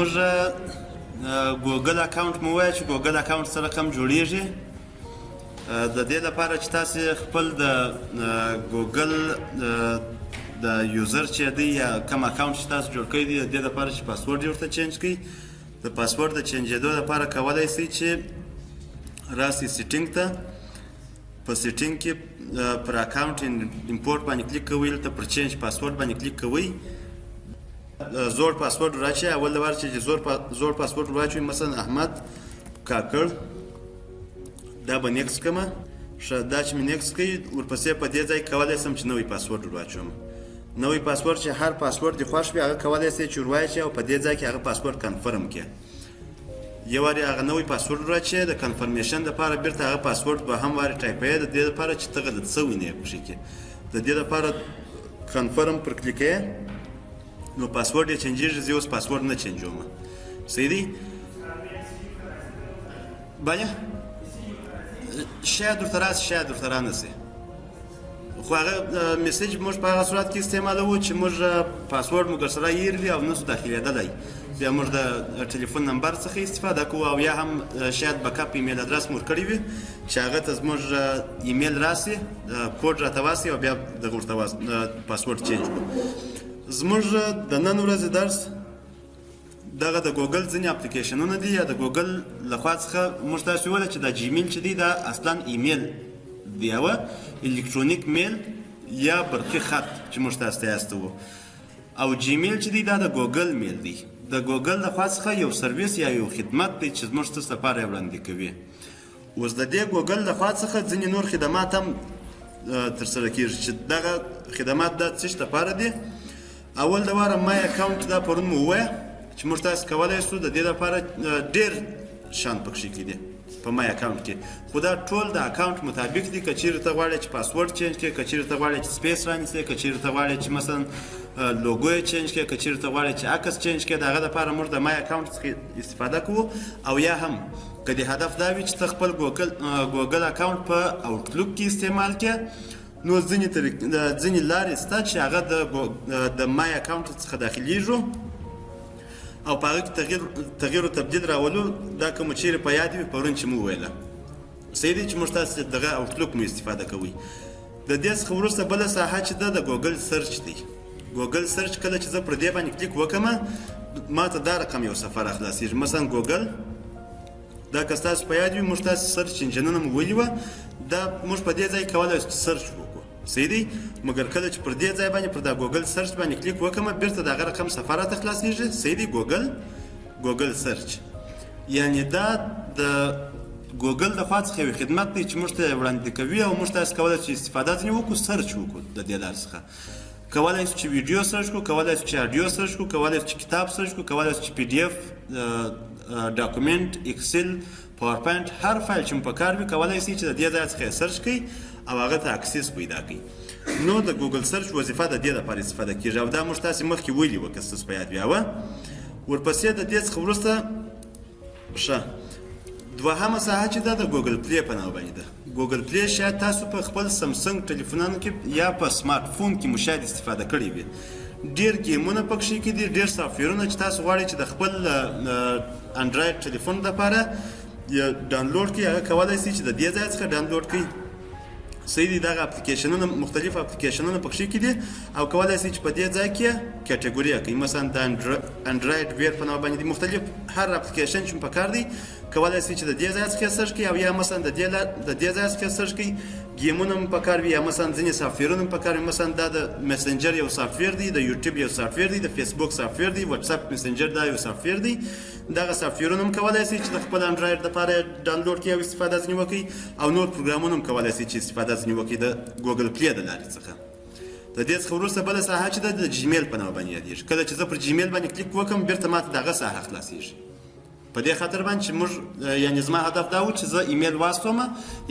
زموږ ګوګل اکاونټ مو ووایه چې ګوګل اکاونټ سره کوم جوړیږي. د دې لپاره چې تاسې خپل د ګوګل د یوزر چې دی یا کوم اکاونټ چې تاسو جوړ کړی دی د دې لپاره چې پاسورډ یې ورته چینج کړئ. د پاسورډ د چینجېدو لپاره کولی شئ چې راسئ سیټینګ ته. په سیټینګ کې پر اکاونټ امپورټ باندې کلیک کوئ، دلته پر چینج پاسورډ باندې کلیک کوئ. زوړ پاسورډ ورچئ. اول لپاره چې زوړ پاسورډ ورچوئ، مثلا احمد کاکړ، دا به نیکس کړمه. ښه، دا چې مې نیکس کړئ، ورپسې په دې ځای کولی شم چې نوی پاسورډ ورواچوم. نوی پاسورډ چې هر پاسورډ دې خوښ وي هغه کولی شئ چې ورواچئ او په دې ځای کې هغه پاسورډ کنفرم کړئ. یو وارې هغه نوی پاسورډ ورواچئ، د کنفرمیشن دپاره بیرته هغه پاسورډ به هم وارې ټایپوئ، د دې لپاره چې ته غلط شوی نه یې پکښې کې. د دې لپاره کنفرم پر کلیکوئ، نو پاسورډ یې چینجېږي. زه اوس پاسورډ نه چینجوم. صحیح دی؟ بله شاید ورته راشي، شاید ورته رانشي، خو هغه میسیج موږ په هغه صورت کې استعمالوو چې موږ پاسورډ مو درسره هیر وي او نسو داخلېدلی. بیا موږ د ټلیفون نمبر څخه استفاده کوو او یا هم شاید بکاپ ایمیل ادرس مو ورکړی وي چې هغه ته زموږ ایمیل راسي، کوډ راته واسي او بیا دغه ورته پاسورډ چینج کړو. زموږ د نن ورځې درس دغه د ګوګل ځینې اپلیکیشنونه دي یا د ګوګل لخوا څخه موږ تاسو وویل چې دا جیمیل چې دی دا اصلا ایمیل دی، یوه الکترونیک میل یا برقي خط چې موږ تاسو ته یاستوو. او جیمیل چې دی دا د ګوګل میل دی. د ګوګل لخوا څخه یو سرویس یا یو خدمت دی چې زموږ تاسو لپاره یې وړاندې کوي. اوس د دې ګوګل لخوا څخه ځینې نور خدمات هم ترسره کېږي چې دغه خدمات دا څه لپاره دي. اول د واره مای اکاونټ دا پرون مو ووایه چې موږ تاسو کولی شو د دې لپاره ډېر شیان پکښې کې دي په مای اکاونټ کې، خو دا ټول د اکاونټ مطابق دي. که چیرې ته غواړې چې پاسورډ چینج کړې، که چیرې ته غواړې چې سپیس رانیسې، که چیرې ته غواړې چې مثلا لوګو یې چینج کړې، که چیرې ته غواړې چې عکس چینج کړې، د هغه لپاره موږ د مای اکاونټ څخه استفاده کوو. او یا هم که د هدف دا وي چې ته خپل ګوګل اکاونټ په آوټلوک کې استعمال کړې، نو ځینې لارې شته چې هغه د مای اکاونټ څخه داخلیږو او په هغه کې تغییر او تبدیل راولو. دا که مو چیرې په یاد وي پرون چې مو وویله. صحیح دی چې موږ تاسو دغه آوټلوک مو استفاده کوئ. د دې څخه وروسته بله ساحه چې ده د ګوګل سرچ دی. ګوګل سرچ کله چې زه پر دې باندې کلیک وکړم ما ته دا رقم یو صفحه راخلاصېږي، مثلا ګوګل. دا که ستاسو په یاد وي موږ تاسو سرچ انجنونه مو ویلي وه، دا موږ په دې ځای کولی شو چې سرچ وکړو. صحیح دی؟ مګر کله چې پر دې ځای باندې پر دا ګوګل سرچ باندې کلیک وکړم بیرته د هغه رقم صفحه راته خلاصېږي. صحیح دی؟ ګوګل سرچ یعنې دا د ګوګل د خوا څخه یو خدمت دی چې موږ ته یې وړاندې کوي او موږ تاسو کولی شو چې استفاده ځینې وکړو، سرچ وکړو. د دې لارې څخه کولی شو چې ویډیو سرچ کړو، کولی شو چې اډیو سرچ کړو، کولی شو چې کتاب سرچ کړو، کولی شو چې پی ډي اف، ډاکومنټ، اکسل، پاور پوینټ، هر فایل چې مو په کار وي کولی شئ چې د دې ځای څخه یې سرچ کړئ او هغه ته اکسس پیدا کړئ. نو د ګوګل سرچ وظیفه د دې لپاره استفاده کېږي او دا موږ تاسې مخکې ویلي وه که ستاسو په یاد وي. ورپسې د دې څخه وروسته ښه دوهمه ساحه چې ده د ګوګل پلی په نامه باندې ده. ګوګل پلی شاید تاسو په خپل سمسنګ ټلیفونانو کې یا په سمارټ فون کې مو شاید استفاده کړې وي. ډېر ګیمونه پکښې کې دي، ډېر سافټویرونه چې تاسو غواړئ چې د خپل انډراید ټلیفون لپاره ډاونلوډ کړئ، هغه کولی شئ چې د دې ځای څخه ډاونلوډ کړئ. صحیح دی؟ دغه اپلیکیشنونه مختلف اپلیکیشنونه پکښې کې دي او کولی شئ چې په دې ځای کې کټګوري کړئ. مثلا د انډراید ویر په نامه باندې دي مختلف هر اپلیکیشن چې مو په کار دی کولی شئ چې د دې ځای څخه سرچ کړئ او یا مثلا د دې ځای څخه سرچ کړئ. ګیمونه مو په کار وي یا مثلا ځینې سافټویرونه مو په کار وي، مثلا دا د میسنجر یو سافټویر دی، د یوټیوب یو سافټویر دی، د فیسبوک سافټویر دی، واتساپ میسنجر دا یو سافټویر دی. دغه سافټویرونه هم کولی شئ چې د خپل انډراید لپاره ډاونلوډ کړئ او استفاده ځینې وکړئ او نور پروګرامونه هم کولی شئ چې استفاده ځینې وکړئ د ګوګل پلی د لارې څخه. د دې څخه وروسته بله ساحه چې ده د جیمیل په نامه باندې یادېږي. کله چې زه پر جیمیل باندې کلیک وکړم بیرته ماته دغه ساحه خلاصېږي. په دې خاطر باندې چې موږ یعنې زما هدف دا و چې زه ایمیل واستوم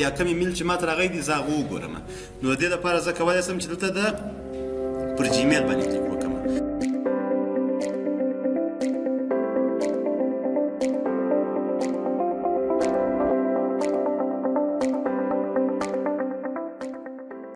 یا کوم ایمیل چې ماته راغلی دی زه هغه وګورم. نو د دې لپاره زه کولی شم چې دلته پر جیمیل باندې کلیک